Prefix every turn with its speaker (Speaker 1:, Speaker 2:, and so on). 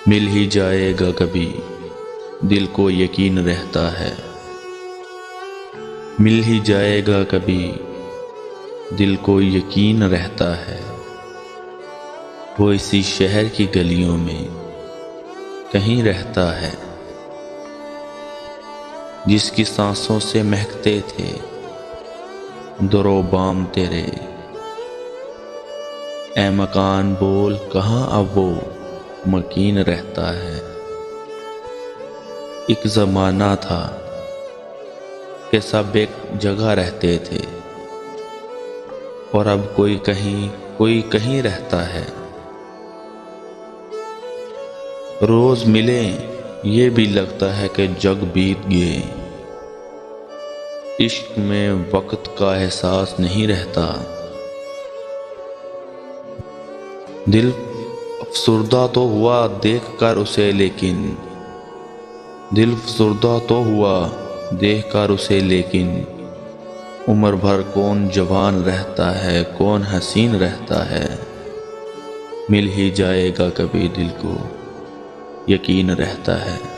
Speaker 1: मिल ही जाएगा कभी, दिल को यकीन रहता है। मिल ही जाएगा कभी, दिल को यकीन रहता है। वो इसी शहर की गलियों में कहीं रहता है, जिसकी सांसों से महकते थे दरो बाम तेरे। ए मकान बोल कहाँ अब वो मकीन रहता है। एक ज़माना था कि सब एक जगह रहते थे, और अब कोई कहीं रहता है। रोज मिलें ये भी लगता है कि जग बीत गए। इश्क में वक्त का एहसास नहीं रहता। दिल अफसुर्दा तो हुआ देख कर उसे, लेकिन दिल अफसुर्दा तो हुआ देख कर उसे, लेकिन उम्र भर कौन जवान रहता है, कौन हसीन रहता है। मिल ही जाएगा कभी, दिल को यकीन रहता है।